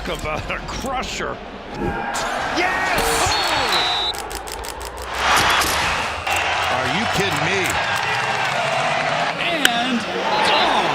Talk about a crusher. Yes! Oh! Are you kidding me? And gone!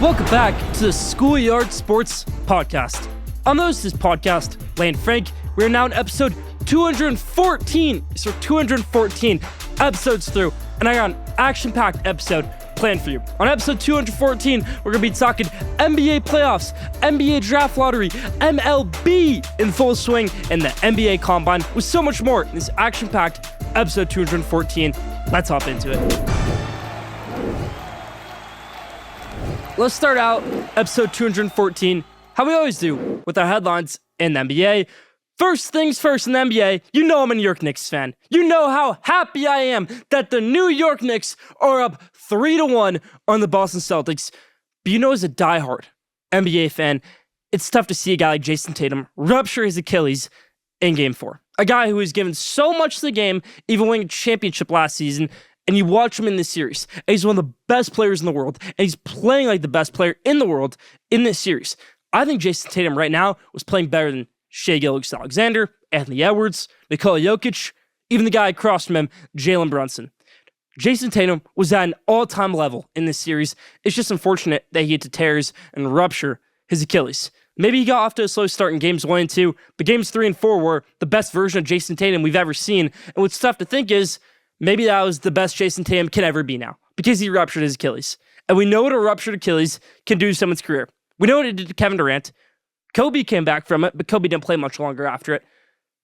Welcome back to the Schoolyard Sports podcast. On this podcast, Lane Frank, we are now in episode 214. So 214 episodes through, and I got an action-packed episode planned for you. On episode 214, we're going to be talking NBA playoffs, NBA draft lottery, MLB in full swing, and the NBA combine, with so much more in this action-packed episode 214. Let's hop into it. Let's start out episode 214, how we always do, with our headlines in the NBA. First things first in the NBA, you know I'm a New York Knicks fan. You know how happy I am that the New York Knicks are up 3-1 on the Boston Celtics. But you know, as a diehard NBA fan, it's tough to see a guy like Jason Tatum rupture his Achilles in Game 4. A guy who has given so much to the game, even winning a championship last season. And you watch him in this series, and he's one of the best players in the world, and he's playing like the best player in the world in this series. I think Jason Tatum right now was playing better than Shai Gilgeous-Alexander, Anthony Edwards, Nikola Jokic, even the guy across from him, Jalen Brunson. Jason Tatum was at an all-time level in this series. It's just unfortunate that he had to tears and rupture his Achilles. Maybe he got off to a slow start in games 1 and 2, but games 3 and 4 were the best version of Jason Tatum we've ever seen. And what's tough to think is, maybe that was the best Jason Tatum can ever be now, because he ruptured his Achilles. And we know what a ruptured Achilles can do to someone's career. We know what it did to Kevin Durant. Kobe came back from it, but Kobe didn't play much longer after it.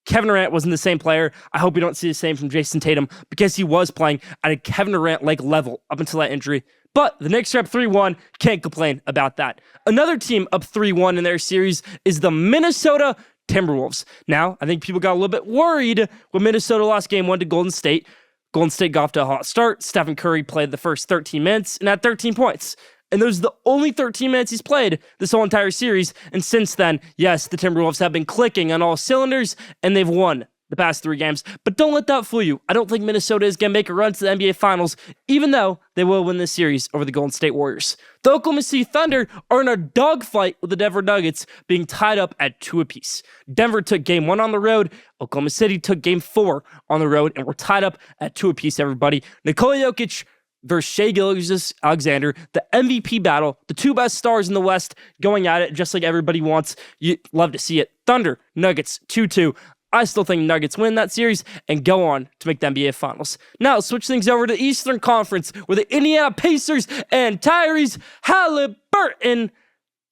Kevin Durant wasn't the same player. I hope we don't see the same from Jason Tatum, because he was playing at a Kevin Durant-like level up until that injury. But the Knicks are up 3-1. Can't complain about that. Another team up 3-1 in their series is the Minnesota Timberwolves. Now, I think people got a little bit worried when Minnesota lost Game 1 to Golden State. Golden State got off to a hot start. Stephen Curry played the first 13 minutes and had 13 points. And those are the only 13 minutes he's played this whole entire series. And since then, yes, the Timberwolves have been clicking on all cylinders, and they've won the past 3 games. But don't let that fool you. I don't think Minnesota is going to make a run to the NBA Finals, even though they will win this series over the Golden State Warriors. The Oklahoma City Thunder are in a dogfight with the Denver Nuggets, being tied up at 2 apiece. Denver took Game 1 on the road. Oklahoma City took Game 4 on the road, and we're tied up at 2 apiece, everybody. Nikola Jokic versus Shai Gilgeous-Alexander, the MVP battle, the 2 best stars in the West going at it just like everybody wants. You love to see it. Thunder, Nuggets, 2-2. I still think Nuggets win that series and go on to make the NBA Finals. Now, let's switch things over to the Eastern Conference, where the Indiana Pacers and Tyrese Halliburton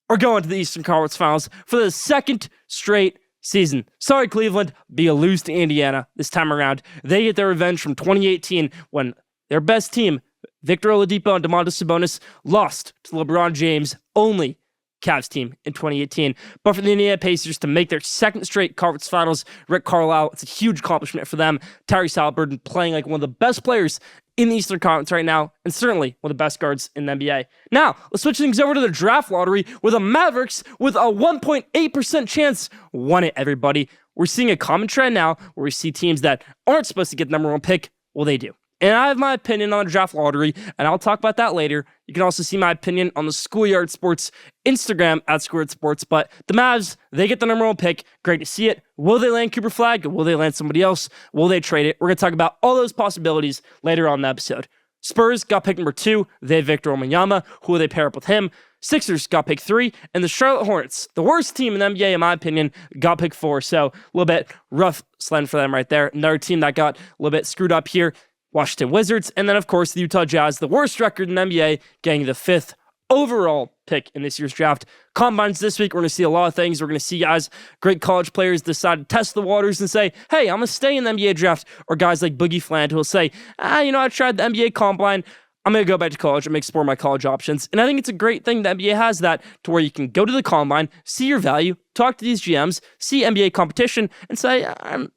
are going to the Eastern Conference Finals for the 2nd straight season. Sorry, Cleveland, but you lose to Indiana this time around. They get their revenge from 2018 when their best team, Victor Oladipo and Domantas Sabonis, lost to LeBron James' only Cavs team in 2018. But for the Indiana Pacers to make their 2nd straight conference finals, Rick Carlisle, it's a huge accomplishment for them. Tyrese Halliburton playing like one of the best players in the Eastern Conference right now, and certainly one of the best guards in the NBA. Now, let's switch things over to the draft lottery, where the Mavericks, with a 1.8% chance, won it, everybody. We're seeing a common trend now where we see teams that aren't supposed to get the number 1 pick, well, they do. And I have my opinion on the draft lottery, and I'll talk about that later. You can also see my opinion on the Schoolyard Sports Instagram at Schoolyard Sports. But the Mavs, they get the number 1 pick. Great to see it. Will they land Cooper Flagg? Will they land somebody else? Will they trade it? We're going to talk about all those possibilities later on in the episode. Spurs got pick number 2. They have Victor Wembanyama. Who will they pair up with him? Sixers got pick 3. And the Charlotte Hornets, the worst team in the NBA, in my opinion, got pick 4. So a little bit rough slend for them right there. Another team that got a little bit screwed up here, Washington Wizards, and then, of course, the Utah Jazz, the worst record in the NBA, getting the 5th overall pick in this year's draft. Combines this week, we're going to see a lot of things. We're going to see guys, great college players, decide to test the waters and say, hey, I'm going to stay in the NBA draft, or guys like Boogie Fland who will say, I tried the NBA Combine. I'm going to go back to college. I'm going to explore my college options. And I think it's a great thing that NBA has that to where you can go to the combine, see your value, talk to these GMs, see NBA competition, and say,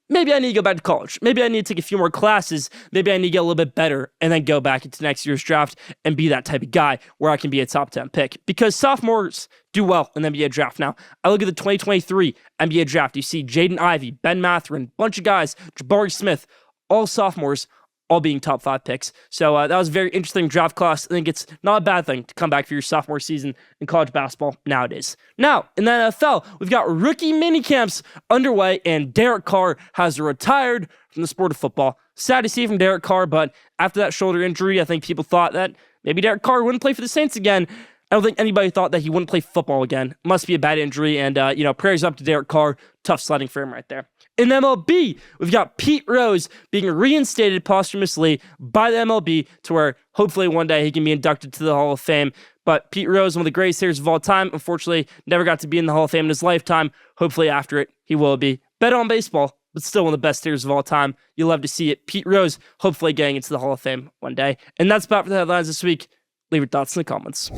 maybe I need to go back to college. Maybe I need to take a few more classes. Maybe I need to get a little bit better and then go back into next year's draft and be that type of guy where I can be a top 10 pick. Because sophomores do well in the NBA draft now. I look at the 2023 NBA draft. You see Jaden Ivey, Ben Mathurin, bunch of guys, Jabari Smith, all sophomores, all being top 5 picks. So that was a very interesting draft class. I think it's not a bad thing to come back for your sophomore season in college basketball nowadays. Now, in the NFL, we've got rookie minicamps underway, and Derek Carr has retired from the sport of football. Sad to see from Derek Carr, but after that shoulder injury, I think people thought that maybe Derek Carr wouldn't play for the Saints again. I don't think anybody thought that he wouldn't play football again. Must be a bad injury, and, prayers up to Derek Carr. Tough sledding for him right there. In MLB, we've got Pete Rose being reinstated posthumously by the MLB to where hopefully one day he can be inducted to the Hall of Fame. But Pete Rose, one of the greatest hitters of all time, unfortunately never got to be in the Hall of Fame in his lifetime. Hopefully after it, he will be. Bet on baseball, but still one of the best hitters of all time. You'll love to see it. Pete Rose hopefully getting into the Hall of Fame one day. And that's about for the headlines this week. Leave your thoughts in the comments.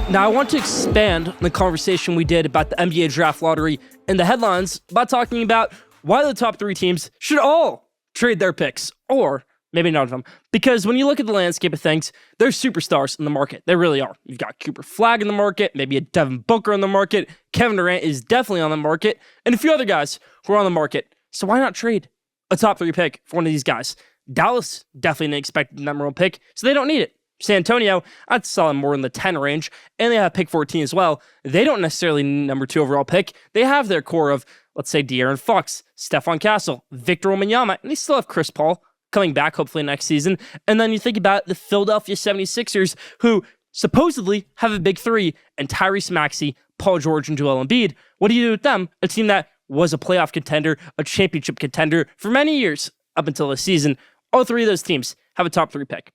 Now, I want to expand on the conversation we did about the NBA draft lottery and the headlines by talking about why the top 3 teams should all trade their picks, or maybe none of them. Because when you look at the landscape of things, there's superstars in the market. There really are. You've got Cooper Flagg in the market, maybe a Devin Booker in the market, Kevin Durant is definitely on the market, and a few other guys who are on the market. So why not trade a top 3 pick for one of these guys? Dallas definitely didn't expect the number 1 pick, so they don't need it. San Antonio, I'd sell them more in the 10 range, and they have pick 14 as well. They don't necessarily need number 2 overall pick. They have their core of, let's say, De'Aaron Fox, Stephon Castle, Victor Wembanyama, and they still have Chris Paul coming back hopefully next season. And then you think about the Philadelphia 76ers, who supposedly have a big 3, and Tyrese Maxey, Paul George, and Joel Embiid. What do you do with them? A team that was a playoff contender, a championship contender for many years up until this season. All 3 of those teams have a top 3 pick.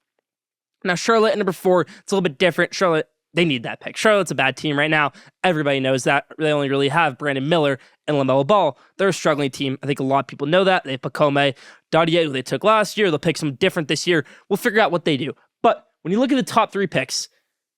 Now, Charlotte at number 4, it's a little bit different. Charlotte, they need that pick. Charlotte's a bad team right now. Everybody knows that. They only really have Brandon Miller and LaMelo Ball. They're a struggling team. I think a lot of people know that. They have Pacome Dadier, who they took last year. They'll pick some different this year. We'll figure out what they do. But when you look at the top 3 picks,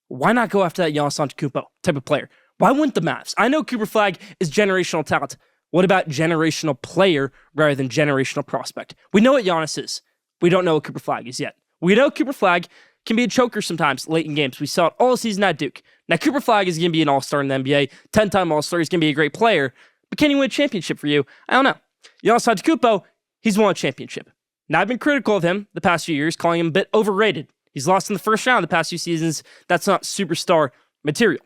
why not go after that Giannis Antetokounmpo type of player? Why wouldn't the Mavs? I know Cooper Flagg is generational talent. What about generational player rather than generational prospect? We know what Giannis is. We don't know what Cooper Flagg is yet. We know Cooper Flagg can be a choker sometimes late in games. We saw it all season at Duke. Now, Cooper Flagg is going to be an all-star in the NBA, 10-time all-star. He's going to be a great player. But can he win a championship for you? I don't know. Giannis Antetokounmpo, he's won a championship. Now, I've been critical of him the past few years, calling him a bit overrated. He's lost in the first round the past few seasons. That's not superstar material.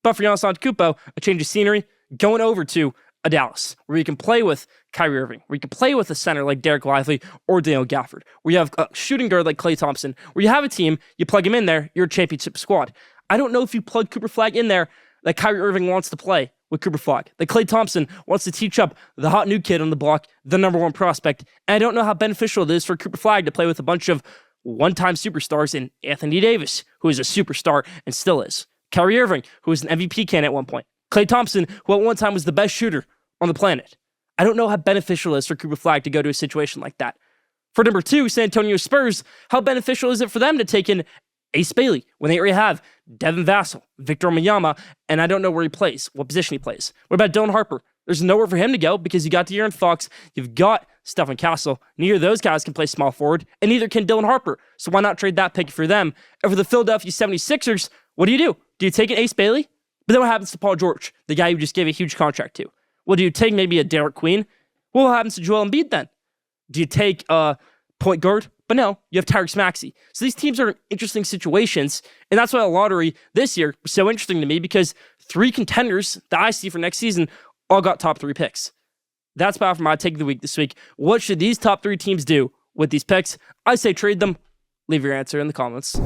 But for Giannis Antetokounmpo, a change of scenery, going over to a Dallas, where you can play with Kyrie Irving, where you can play with a center like Derek Lively or Daniel Gafford, where you have a shooting guard like Klay Thompson, where you have a team, you plug him in there, you're a championship squad. I don't know if you plug Cooper Flagg in there that Kyrie Irving wants to play with Cooper Flagg, that Klay Thompson wants to teach up the hot new kid on the block, the number 1 prospect, and I don't know how beneficial it is for Cooper Flagg to play with a bunch of one-time superstars in Anthony Davis, who is a superstar and still is, Kyrie Irving, who was an MVP candidate at one point, Klay Thompson, who at one time was the best shooter on the planet. I don't know how beneficial it is for Cooper Flagg to go to a situation like that. For number 2, San Antonio Spurs, how beneficial is it for them to take in Ace Bailey when they already have Devin Vassell, Victor Wembanyama, and I don't know where he plays, what position he plays. What about Dylan Harper? There's nowhere for him to go because you got De'Aaron Fox, you've got Stephon Castle. Neither of those guys can play small forward, and neither can Dylan Harper. So why not trade that pick for them? And for the Philadelphia 76ers, what do? Do you take an Ace Bailey? But then what happens to Paul George, the guy you just gave a huge contract to? Well, do you take maybe a Derek Queen? Well, what happens to Joel Embiid then? Do you take a point guard? But no, you have Tyrese Maxey. So these teams are in interesting situations, and that's why the lottery this year was so interesting to me because 3 contenders that I see for next season all got top 3 picks. That's about for my take of the week this week. What should these top 3 teams do with these picks? I say trade them. Leave your answer in the comments.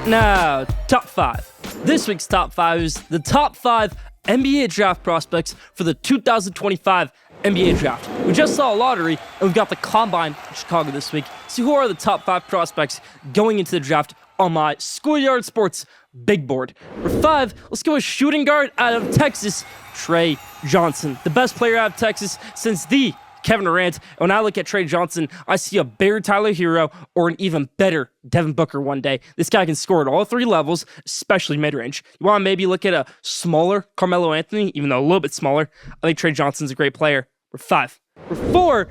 Now, top 5. This week's top 5 is the top 5 NBA draft prospects for the 2025 NBA draft. We just saw a lottery, and we've got the combine in Chicago this week. So who are the top 5 prospects going into the draft on my Schoolyard Sports big board. For 5, let's go with shooting guard out of Texas, Trey Johnson, the best player out of Texas since the Kevin Durant. And when I look at Trey Johnson, I see a better Tyler Hero or an even better Devin Booker one day. This guy can score at all 3 levels, especially mid-range. You want to maybe look at a smaller Carmelo Anthony, even though a little bit smaller. I think Trey Johnson's a great player. For 5. For 4,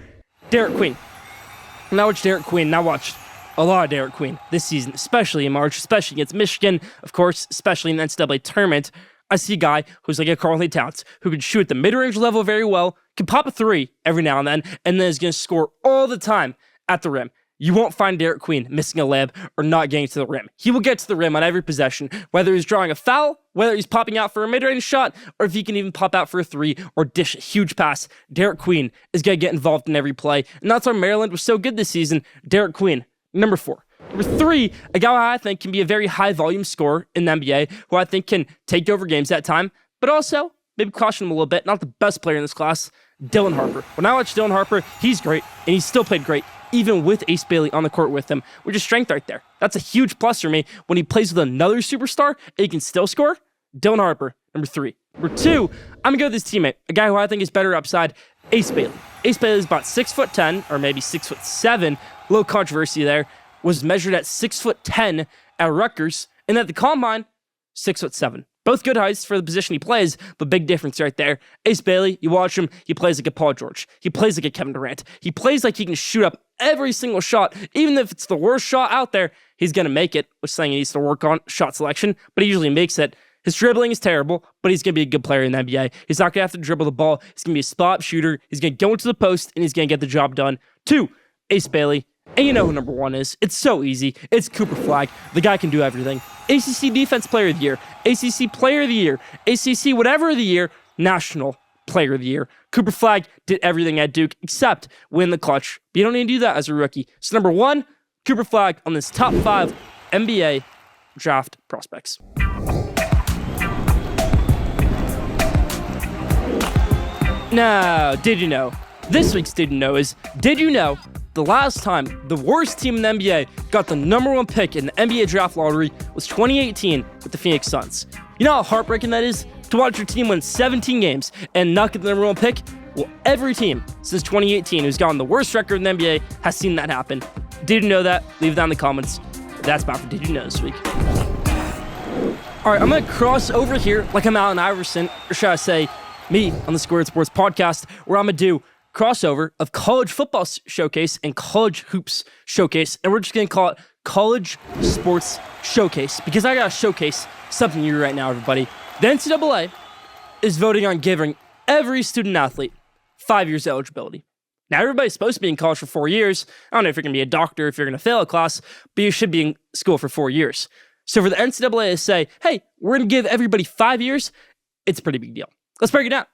Derek Queen. Now watch Derek Queen. Now watch a lot of Derek Queen this season, especially in March, especially against Michigan, of course, especially in the NCAA tournament. I see a guy who's like a Karl-Anthony Towns, who can shoot at the mid-range level very well, can pop a 3 every now and then is going to score all the time at the rim. You won't find Derek Queen missing a layup or not getting to the rim. He will get to the rim on every possession, whether he's drawing a foul, whether he's popping out for a mid-range shot, or if he can even pop out for a 3 or dish a huge pass. Derek Queen is going to get involved in every play, and that's why Maryland was so good this season. Derek Queen, number 4. Number 3, a guy who I think can be a very high-volume scorer in the NBA, who I think can take over games at time, but also maybe caution him a little bit. Not the best player in this class, Dylan Harper. When I watch Dylan Harper, he's great, and he's still played great, even with Ace Bailey on the court with him, which is strength right there. That's a huge plus for me when he plays with another superstar and he can still score. Dylan Harper, number 3. Number 2, I'm going to go with his teammate, a guy who I think is better upside, Ace Bailey. Ace Bailey is about 6'10", or maybe 6'7", a little controversy there, was measured at 6'10" at Rutgers, and at the combine, 6'7". Both good heights for the position he plays, but big difference right there. Ace Bailey, you watch him, he plays like a Paul George. He plays like a Kevin Durant. He plays like he can shoot up every single shot, even if it's the worst shot out there, he's going to make it, which is saying he needs to work on shot selection, but he usually makes it. His dribbling is terrible, but he's going to be a good player in the NBA. He's not going to have to dribble the ball. He's going to be a spot shooter. He's going to go into the post, and he's going to get the job done. 2, Ace Bailey. And you know who number 1 is. It's so easy. It's Cooper Flagg. The guy can do everything. ACC Defense Player of the Year. ACC Player of the Year. ACC whatever of the year. National Player of the Year. Cooper Flagg did everything at Duke except win the clutch. But you don't need to do that as a rookie. So number 1, Cooper Flagg on this top 5 NBA draft prospects. Now, did you know? This week's Did You Know is, did you know the last time the worst team in the NBA got the number 1 pick in the NBA draft lottery was 2018 with the Phoenix Suns? You know how heartbreaking that is? To watch your team win 17 games and not get the number 1 pick? Well, every team since 2018 who's gotten the worst record in the NBA has seen that happen. Did you know that? Leave it down in the comments. That's about for Did You Know this week. Alright, I'm going to cross over here like I'm Allen Iverson, or should I say, me on the Schoolyard Sports podcast, where I'm going to do crossover of college football showcase and college hoops showcase, and we're just going to call it College Sports Showcase, because I got to showcase something new right now, everybody. The NCAA is voting on giving every student athlete 5 years eligibility. Now, everybody's supposed to be in college for 4 years. I don't know if you're going to be a doctor, if you're going to fail a class, but you should be in school for 4 years. So for the NCAA to say, hey, we're going to give everybody 5 years, it's a pretty big deal. Let's break it down.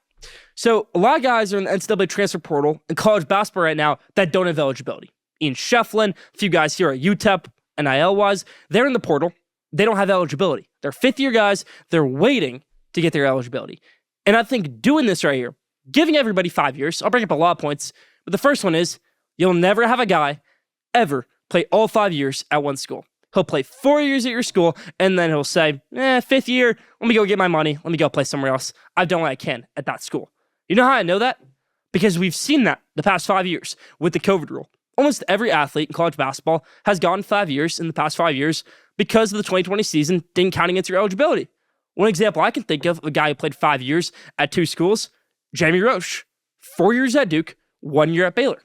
So a lot of guys are in the NCAA transfer portal in college basketball right now that don't have eligibility. Ian Shefflin, a few guys here at UTEP, NIL-wise, they're in the portal. They don't have eligibility. They're fifth-year guys. They're waiting to get their eligibility. And I think doing this right here, giving everybody 5 years, I'll bring up a lot of points, but the first one is you'll never have a guy ever play all 5 years at one school. He'll play 4 years at your school, and then he'll say, fifth year, let me go get my money. Let me go play somewhere else. I've done what I can at that school. You know how I know that? Because we've seen that the past 5 years with the COVID rule. Almost every athlete in college basketball has gone 5 years in the past 5 years because of the 2020 season didn't count against your eligibility. One example I can think of a guy who played 5 years at 2 schools, Jamie Roche. 4 years at Duke, 1 year at Baylor.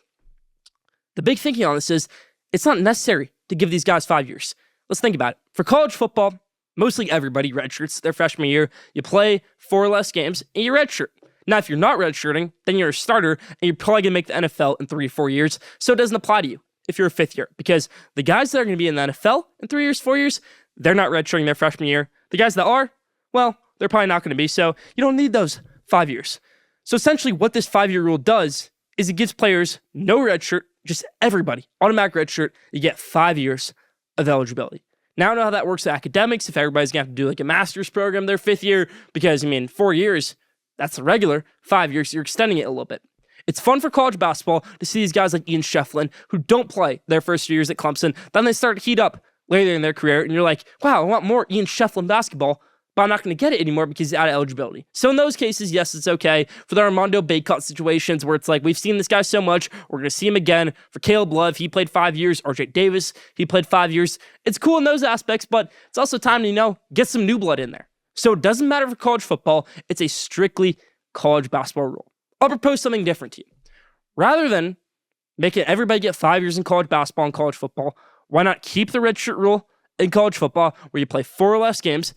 The big thinking on this is it's not necessary to give these guys 5 years. Let's think about it. For college football, mostly everybody redshirts their freshman year. You play 4 or less games, and you redshirt. Now, if you're not redshirting, then you're a starter, and you're probably going to make the NFL in 3 or 4 years, so it doesn't apply to you if you're a fifth year, because the guys that are going to be in the NFL in 3 years, 4 years, they're not redshirting their freshman year. The guys that are, well, they're probably not going to be, so you don't need those 5 years. So essentially what this 5-year rule does is it gives players no redshirt, just everybody, automatic redshirt, you get 5 years of eligibility. Now, I don't know how that works in academics, if everybody's going to have to do like a master's program their 5th year, because, 4 years, that's the regular. 5 years, you're extending it a little bit. It's fun for college basketball to see these guys like Ian Shefflin, who don't play their first 2 years at Clemson, then they start to heat up later in their career, and you're like, wow, I want more Ian Shefflin basketball, but I'm not going to get it anymore because he's out of eligibility. So in those cases, yes, it's okay. For the Armando Bacot situations where it's like, we've seen this guy so much, we're going to see him again. For Caleb Love, he played 5 years. RJ Davis, he played 5 years. It's cool in those aspects, but it's also time to, get some new blood in there. So it doesn't matter for college football. It's a strictly college basketball rule. I'll propose something different to you. Rather than making everybody get 5 years in college basketball and college football, why not keep the redshirt rule in college football where you play 4 or less games?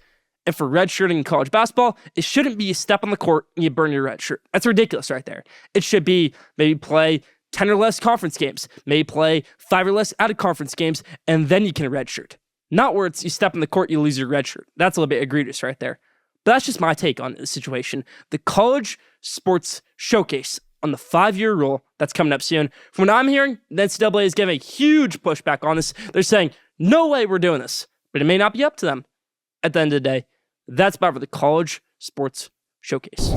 And for redshirting in college basketball, it shouldn't be you step on the court and you burn your red shirt. That's ridiculous right there. It should be maybe play 10 or less conference games, maybe play 5 or less out-of-conference games, and then you can redshirt. Not where it's you step in the court, you lose your red shirt. That's a little bit egregious right there. But that's just my take on the situation. The college sports showcase on the 5-year rule that's coming up soon. From what I'm hearing, the NCAA is giving a huge pushback on this. They're saying, no way we're doing this. But it may not be up to them at the end of the day. That's about for the college sports showcase.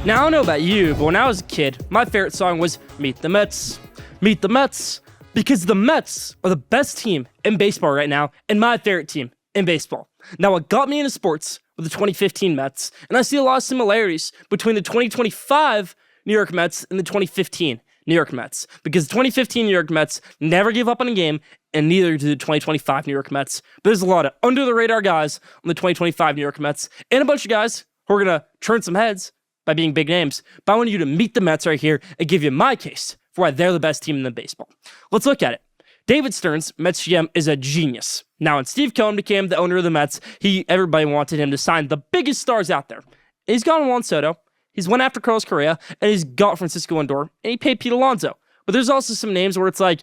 Now, I don't know about you, but when I was a kid, my favorite song was Meet the Mets. Meet the Mets. Because the Mets are the best team in baseball right now, and my favorite team in baseball. Now, what got me into sports were the 2015 Mets, and I see a lot of similarities between the 2025 New York Mets and the 2015 New York Mets. Because the 2015 New York Mets never gave up on a game, and neither do the 2025 New York Mets. But there's a lot of under-the-radar guys on the 2025 New York Mets, and a bunch of guys who are going to turn some heads by being big names. But I want you to meet the Mets right here and give you my case for why they're the best team in the baseball. Let's look at it. David Stearns, Mets GM, is a genius. Now, when Steve Cohen became the owner of the Mets, everybody wanted him to sign the biggest stars out there. He's gone Juan Soto, he's went after Carlos Correa, and he's got Francisco Lindor, and he paid Pete Alonso. But there's also some names where it's like,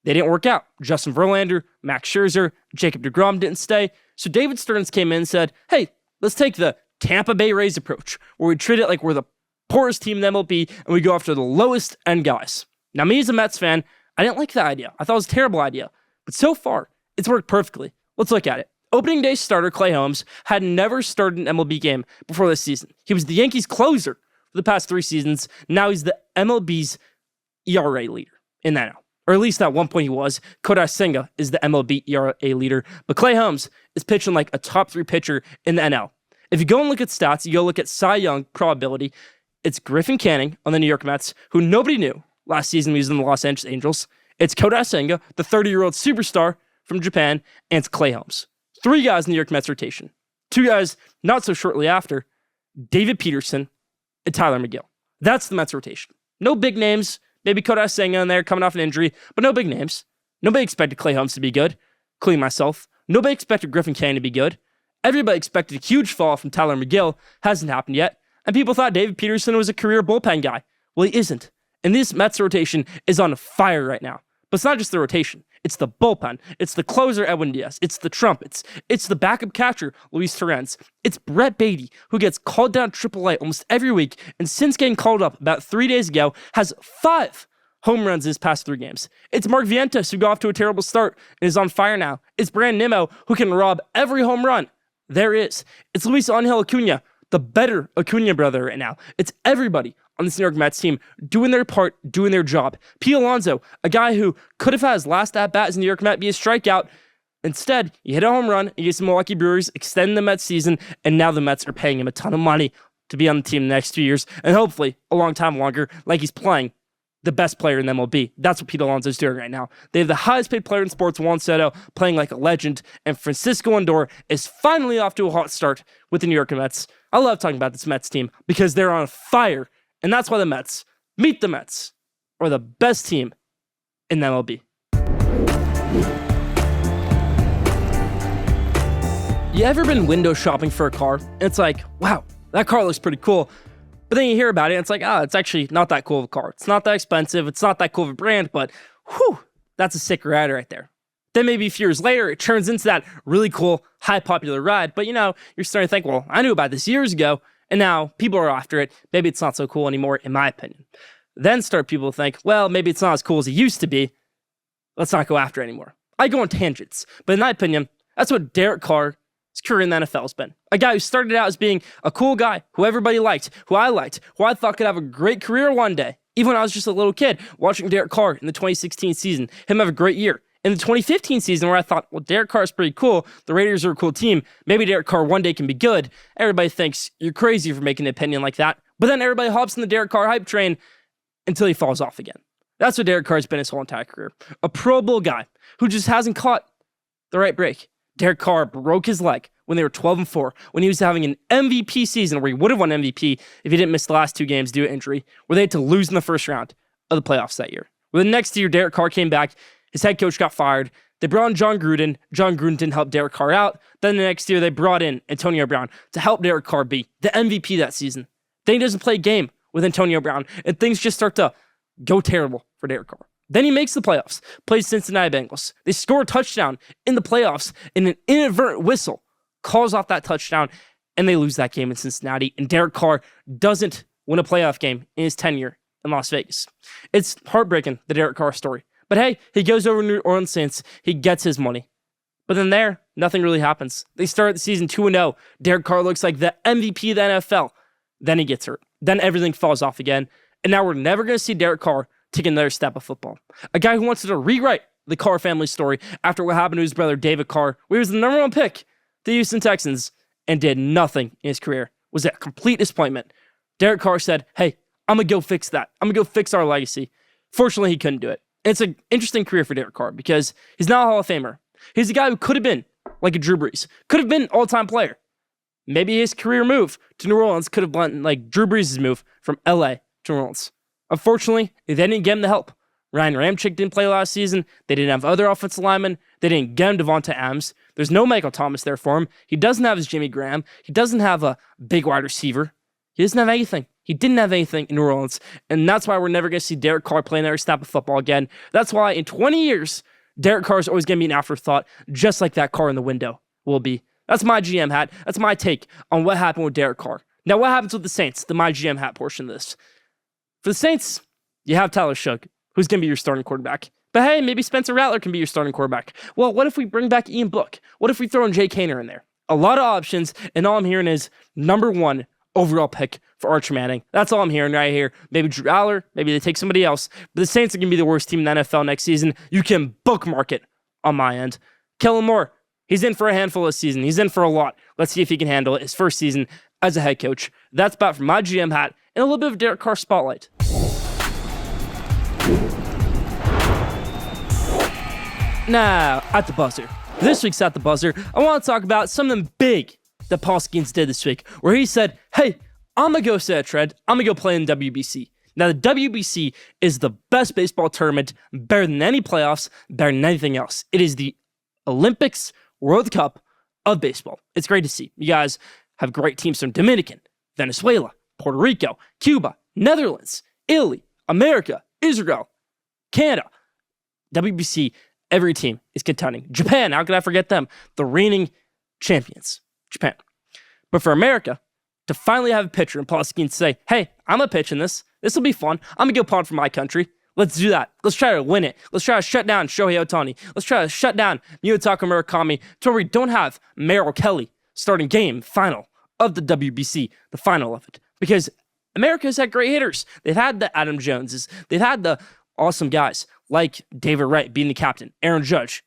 they didn't work out. Justin Verlander, Max Scherzer, Jacob deGrom didn't stay. So David Stearns came in and said, hey, let's take the Tampa Bay Rays approach, where we treat it like we're the poorest team in the MLB, and we go after the lowest end guys. Now, me as a Mets fan, I didn't like that idea. I thought it was a terrible idea. But so far, it's worked perfectly. Let's look at it. Opening day starter Clay Holmes had never started an MLB game before this season. He was the Yankees closer for the past 3 seasons. Now he's the MLB's ERA leader in that now. Or at least at one point he was. Kodai Senga is the MLB ERA leader. But Clay Holmes is pitching like a top 3 pitcher in the NL. If you go and look at stats, you go look at Cy Young probability, it's Griffin Canning on the New York Mets, who nobody knew last season he was in the Los Angeles Angels. It's Kodai Senga, the 30-year-old superstar from Japan, and it's Clay Holmes. 3 guys in the New York Mets rotation. 2 guys not so shortly after, David Peterson and Tyler McGill. That's the Mets rotation. No big names. Maybe Kodai Senga in there coming off an injury, but no big names. Nobody expected Clay Holmes to be good, including myself. Nobody expected Griffin Canning to be good. Everybody expected a huge fall from Tyler McGill. Hasn't happened yet. And people thought David Peterson was a career bullpen guy. Well, he isn't. And this Mets rotation is on fire right now. But it's not just the rotation. It's the bullpen. It's the closer, Edwin Diaz. It's the trumpets. It's the backup catcher, Luis Torrens. It's Brett Beatty, who gets called down AAA almost every week, and since getting called up about 3 days ago, has 5 home runs his past 3 games. It's Mark Vientos, who got off to a terrible start and is on fire now. It's Brandon Nimmo, who can rob every home run there is. It's Luis Angel Acuna, the better Acuna brother right now. It's everybody on this New York Mets team doing their part, doing their job. Pete Alonso, a guy who could have had his last at-bat as a New York Met be a strikeout. Instead, he hit a home run against the Milwaukee Brewers, extending the Mets season, and now the Mets are paying him a ton of money to be on the team the next 2 years, and hopefully a long time longer, like he's playing the best player in the MLB. That's what Pete Alonso's doing right now. They have the highest paid player in sports, Juan Soto, playing like a legend, and Francisco Lindor is finally off to a hot start with the New York Mets. I love talking about this Mets team because they're on fire, and that's why the Mets, meet the Mets, are the best team in the MLB. You ever been window shopping for a car? And it's like, wow, that car looks pretty cool. But then you hear about it, and it's like, it's actually not that cool of a car. It's not that expensive. It's not that cool of a brand, but whew, that's a sick ride right there. Then maybe a few years later, it turns into that really cool, high popular ride. But you're starting to think, well, I knew about this years ago, and now people are after it. Maybe it's not so cool anymore, in my opinion. Then start people to think, well, maybe it's not as cool as it used to be. Let's not go after it anymore. I go on tangents. But in my opinion, that's what Derek Carr's career in the NFL has been. A guy who started out as being a cool guy, who everybody liked, who I thought could have a great career one day, Even when I was just a little kid watching Derek Carr in the 2016 season, him have a great year. In the 2015 season, where I thought, well, Derek Carr is pretty cool. The Raiders are a cool team. Maybe Derek Carr one day can be good. Everybody thinks you're crazy for making an opinion like that. But then everybody hops in the Derek Carr hype train until he falls off again. That's what Derek Carr's been his whole entire career. A Pro Bowl guy who just hasn't caught the right break. Derek Carr broke his leg when they were 12-4, when he was having an MVP season where he would have won MVP if he didn't miss the last 2 games due to injury, where they had to lose in the first round of the playoffs that year. Well, the next year, Derek Carr came back. His head coach got fired. They brought in John Gruden. John Gruden didn't help Derek Carr out. Then the next year, they brought in Antonio Brown to help Derek Carr be the MVP that season. Then he doesn't play a game with Antonio Brown, and things just start to go terrible for Derek Carr. Then he makes the playoffs, plays Cincinnati Bengals. They score a touchdown in the playoffs, and an inadvertent whistle calls off that touchdown, and they lose that game in Cincinnati, and Derek Carr doesn't win a playoff game in his tenure in Las Vegas. It's heartbreaking, the Derek Carr story. But hey, he goes over to New Orleans Saints. He gets his money. But then there, nothing really happens. They start the season 2-0. Derek Carr looks like the MVP of the NFL. Then he gets hurt. Then everything falls off again. And now we're never going to see Derek Carr take another step of football. A guy who wants to rewrite the Carr family story after what happened to his brother David Carr, where he was the number 1 pick, the Houston Texans, and did nothing in his career. Was a complete disappointment. Derek Carr said, hey, I'm going to go fix that. I'm going to go fix our legacy. Fortunately, he couldn't do it. And it's an interesting career for Derek Carr because he's not a Hall of Famer. He's a guy who could have been like a Drew Brees, could have been an all-time player. Maybe his career move to New Orleans could have been like Drew Brees' move from LA to New Orleans. Unfortunately, they didn't get him the help. Ryan Ramczyk didn't play last season. They didn't have other offensive linemen. They didn't get him Devonta Adams. There's no Michael Thomas there for him. He doesn't have his Jimmy Graham. He doesn't have a big wide receiver. He doesn't have anything. He didn't have anything in New Orleans, and that's why we're never going to see Derek Carr play another snap of football again. That's why in 20 years, Derek Carr is always going to be an afterthought, just like that car in the window will be. That's my GM hat. That's my take on what happened with Derek Carr. Now, what happens with the Saints, the my GM hat portion of this? For the Saints, you have Tyler Shough, who's going to be your starting quarterback. But hey, maybe Spencer Rattler can be your starting quarterback. Well, what if we bring back Ian Book? What if we throw in Jay Kaner in there? A lot of options, and all I'm hearing is number 1 overall pick for Archer Manning. That's all I'm hearing right here. Maybe Drew Aller, maybe they take somebody else. But the Saints are going to be the worst team in the NFL next season. You can bookmark it on my end. Kellen Moore, he's in for a handful this season. He's in for a lot. Let's see if he can handle it. His first season as a head coach. That's about from my GM hat and a little bit of Derek Carr spotlight. Now, at the buzzer. This week's At the Buzzer, I want to talk about something big that Paul Skeens did this week, where he said, hey, I'm going to go set a trend. I'm going to go play in WBC. Now, the WBC is the best baseball tournament, better than any playoffs, better than anything else. It is the Olympics World Cup of baseball. It's great to see. You guys have great teams from Dominican, Venezuela, Puerto Rico, Cuba, Netherlands, Italy, America, Israel, Canada. WBC, every team is contending. Japan, how could I forget them? The reigning champions. Japan. But for America, to finally have a pitcher and Paul Skeens say, hey, I'm going to pitch in this. This will be fun. I'm going to go punt for my country. Let's do that. Let's try to win it. Let's try to shut down Shohei Ohtani. Let's try to shut down Miyotaka Murakami to where we don't have Merrill Kelly starting game final of the WBC, the final of it. Because America's had great hitters. They've had the Adam Joneses. They've had the awesome guys like David Wright being the captain, Aaron Judge,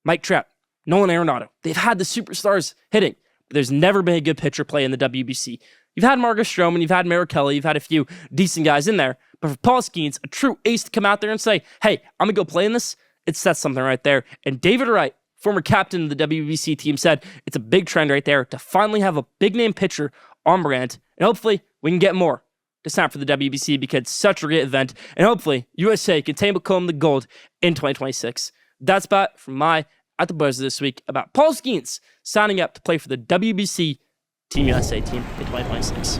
Mike Trout, Nolan Arenado. They've had the superstars hitting. There's never been a good pitcher play in the WBC. You've had Marcus Stroman, you've had Merrill Kelly, you've had a few decent guys in there, but for Paul Skeens, a true ace to come out there and say, hey, I'm going to go play in this, it sets something right there. And David Wright, former captain of the WBC team, said it's a big trend right there to finally have a big-name pitcher on brand, and hopefully we can get more to sign for the WBC because it's such a great event, and hopefully USA can take home the gold in 2026. That's about from my At the Buzzer this week about Paul Skeens signing up to play for the WBC Team USA team in 2026.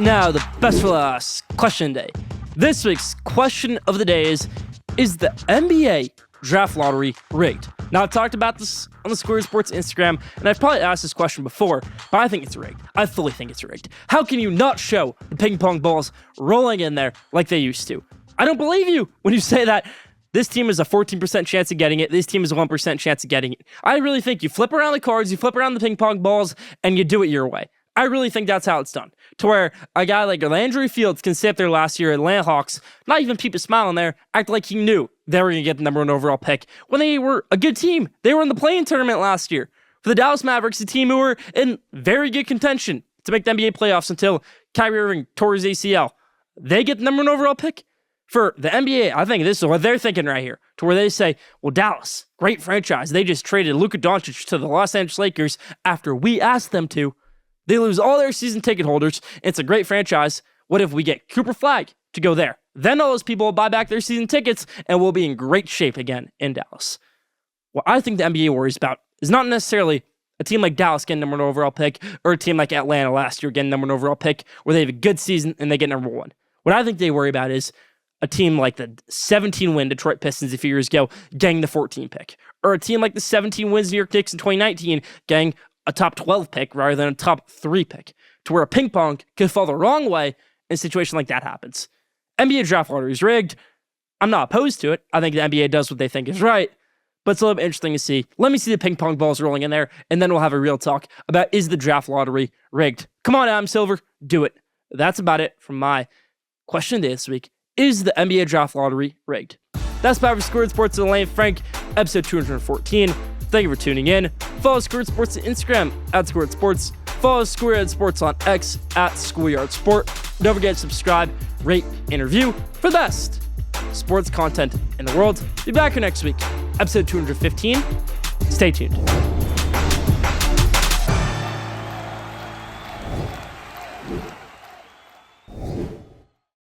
Now, the best for last question day. This week's question of the day is the NBA draft lottery rigged? Now, I've talked about this on the Schoolyard Sports Instagram, and I've probably asked this question before, but I think it's rigged. I fully think it's rigged. How can you not show the ping pong balls rolling in there like they used to? I don't believe you when you say that this team is a 14% chance of getting it, this team is a 1% chance of getting it. I really think you flip around the cards, you flip around the ping pong balls, and you do it your way. I really think that's how it's done. To where a guy like Landry Fields can sit up there last year at Atlanta Hawks, not even peep a smile in there, act like he knew they were going to get the number 1 overall pick when they were a good team. They were in the play-in tournament last year. For the Dallas Mavericks, a team who were in very good contention to make the NBA playoffs until Kyrie Irving tore his ACL. They get the number 1 overall pick. For the NBA, I think this is what they're thinking right here, to where they say, well, Dallas, great franchise. They just traded Luka Doncic to the Los Angeles Lakers after we asked them to. They lose all their season ticket holders. It's a great franchise. What if we get Cooper Flagg to go there? Then all those people will buy back their season tickets, and we'll be in great shape again in Dallas. What I think the NBA worries about is not necessarily a team like Dallas getting number 1 overall pick, or a team like Atlanta last year getting number 1 overall pick, where they have a good season and they get number 1. What I think they worry about is a team like the 17-win Detroit Pistons a few years ago getting the 14 pick, or a team like the 17 wins New York Knicks in 2019 getting a top 12 pick rather than a top 3 pick, to where a ping pong could fall the wrong way in a situation like that happens. NBA draft lottery is rigged. I'm not opposed to it. I think the NBA does what they think is right, but it's a little bit interesting to see. Let me see the ping pong balls rolling in there, and then we'll have a real talk about, is the draft lottery rigged? Come on, Adam Silver, do it. That's about it from my question of the day this week. Is the NBA draft lottery rigged? That's about for Schoolyard Sports with Elaine Frank, episode 214. Thank you for tuning in. Follow Schoolyard Sports on Instagram at Schoolyard Sports. Follow Schoolyard Sports on X at Schoolyard Sport. Don't forget to subscribe, rate, and review for the best sports content in the world. Be back here next week, episode 215. Stay tuned.